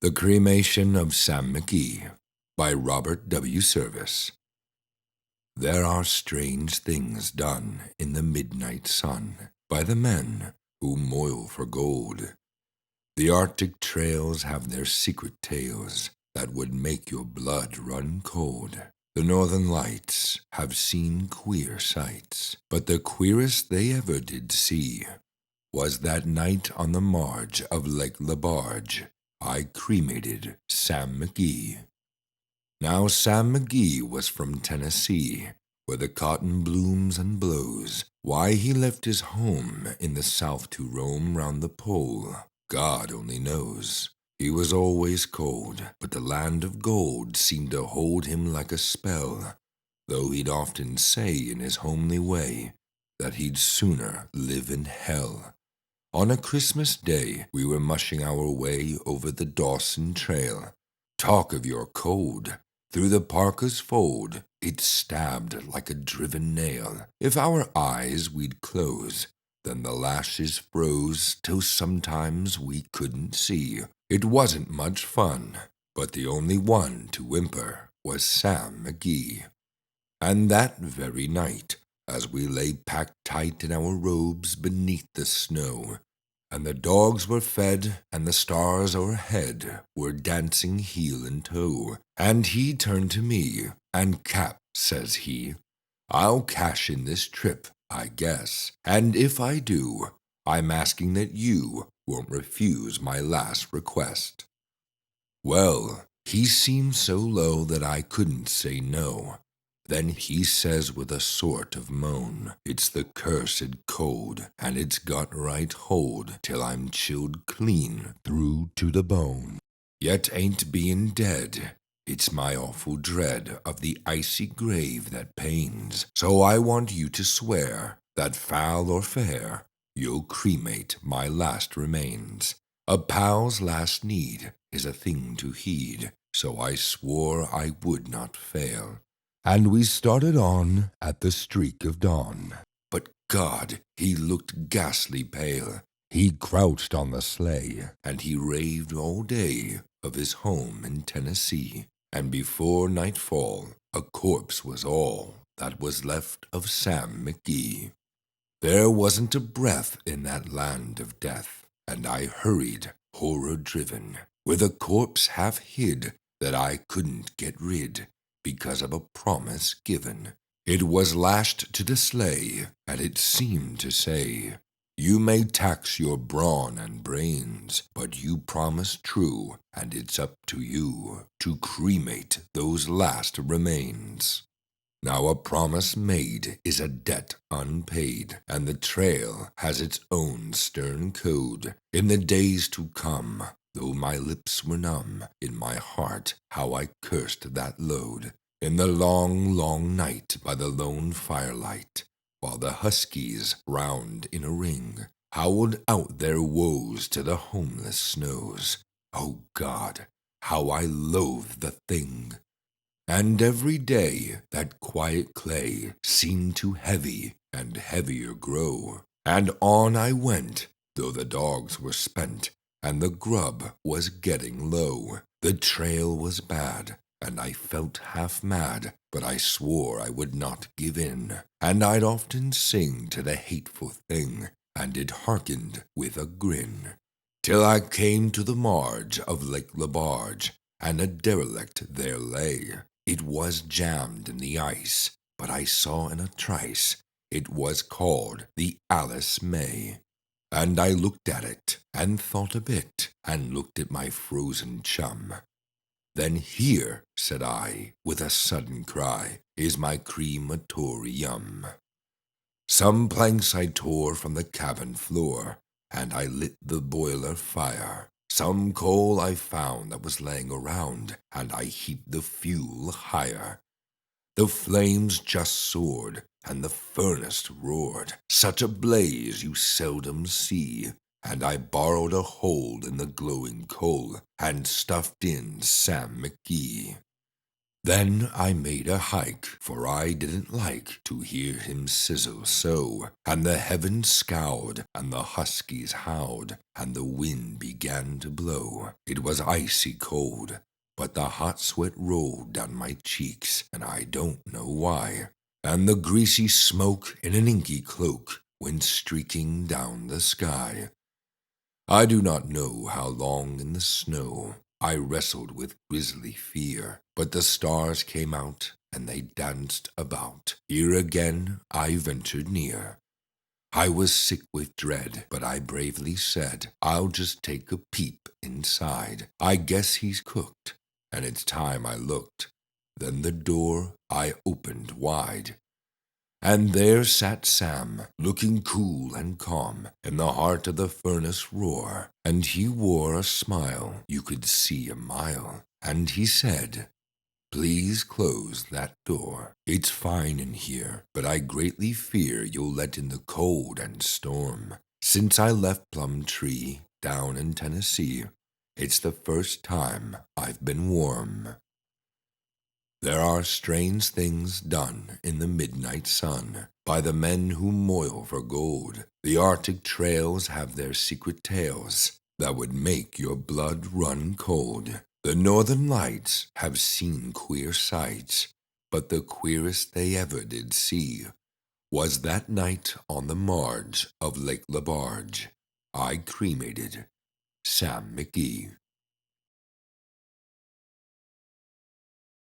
The Cremation of Sam McGee by Robert W. Service. There are strange things done in the midnight sun by the men who moil for gold. The Arctic trails have their secret tales that would make your blood run cold. The Northern Lights have seen queer sights, but the queerest they ever did see was that night on the marge of Lake Labarge. I cremated Sam McGee. Now Sam McGee was from Tennessee, where the cotton blooms and blows. Why he left his home in the South to roam round the pole, God only knows. He was always cold, but the land of gold seemed to hold him like a spell, though he'd often say in his homely way that he'd sooner live in hell. On a Christmas day, we were mushing our way over the Dawson Trail. Talk of your cold! Through the parka's fold, it stabbed like a driven nail. If our eyes we'd close, then the lashes froze till sometimes we couldn't see. It wasn't much fun, but the only one to whimper was Sam McGee. And that very night, as we lay packed tight in our robes beneath the snow, and the dogs were fed, and the stars o'erhead were dancing heel and toe, and he turned to me, and Cap, says he, I'll cash in this trip, I guess, and if I do, I'm asking that you won't refuse my last request. Well, he seemed so low that I couldn't say no. Then he says with a sort of moan, it's the cursed cold, and it's got right hold till I'm chilled clean through to the bone. Yet ain't bein' dead, it's my awful dread of the icy grave that pains. So I want you to swear that foul or fair, you'll cremate my last remains. A pal's last need is a thing to heed, so I swore I would not fail. And we started on at the streak of dawn. But God, he looked ghastly pale. He crouched on the sleigh, and he raved all day of his home in Tennessee. And before nightfall, a corpse was all that was left of Sam McGee. There wasn't a breath in that land of death, and I hurried, horror-driven, with a corpse half hid that I couldn't get rid, because of a promise given. It was lashed to the sleigh, and it seemed to say, you may tax your brawn and brains, but you promised true, and it's up to you to cremate those last remains. Now a promise made is a debt unpaid, and the trail has its own stern code. In the days to come, though my lips were numb, in my heart how I cursed that load. In the long, long night by the lone firelight, while the huskies, round in a ring, howled out their woes to the homeless snows. Oh God, how I loathed the thing! And every day that quiet clay seemed to heavy and heavier grow. And on I went, though the dogs were spent, and the grub was getting low. The trail was bad, and I felt half mad, but I swore I would not give in. And I'd often sing to the hateful thing, and it hearkened with a grin. Till I came to the marge of Lake Labarge, and a derelict there lay. It was jammed in the ice, but I saw in a trice it was called the Alice May. And I looked at it, and thought a bit, and looked at my frozen chum. Then here, said I, with a sudden cry, is my crematorium. Some planks I tore from the cabin floor, and I lit the boiler fire. Some coal I found that was laying around, and I heaped the fuel higher. The flames just soared, and the furnace roared, such a blaze you seldom see. And I borrowed a hole in the glowing coal, and stuffed in Sam McGee. Then I made a hike, for I didn't like to hear him sizzle so, and the heavens scowled, and the huskies howled, and the wind began to blow. It was icy cold, but the hot sweat rolled down my cheeks, and I don't know why. And the greasy smoke in an inky cloak went streaking down the sky. I do not know how long in the snow I wrestled with grisly fear, but the stars came out and they danced about. Here again I ventured near. I was sick with dread, but I bravely said, I'll just take a peep inside. I guess he's cooked, and it's time I looked. Then the door I opened wide. And there sat Sam, looking cool and calm, in the heart of the furnace roar. And he wore a smile you could see a mile. And he said, please close that door. It's fine in here, but I greatly fear you'll let in the cold and storm. Since I left Plumtree down in Tennessee, it's the first time I've been warm. There are strange things done in the midnight sun by the men who moil for gold. The Arctic trails have their secret tales that would make your blood run cold. The Northern Lights have seen queer sights, but the queerest they ever did see was that night on the marge of Lake Lebarge. I cremated Sam McGee.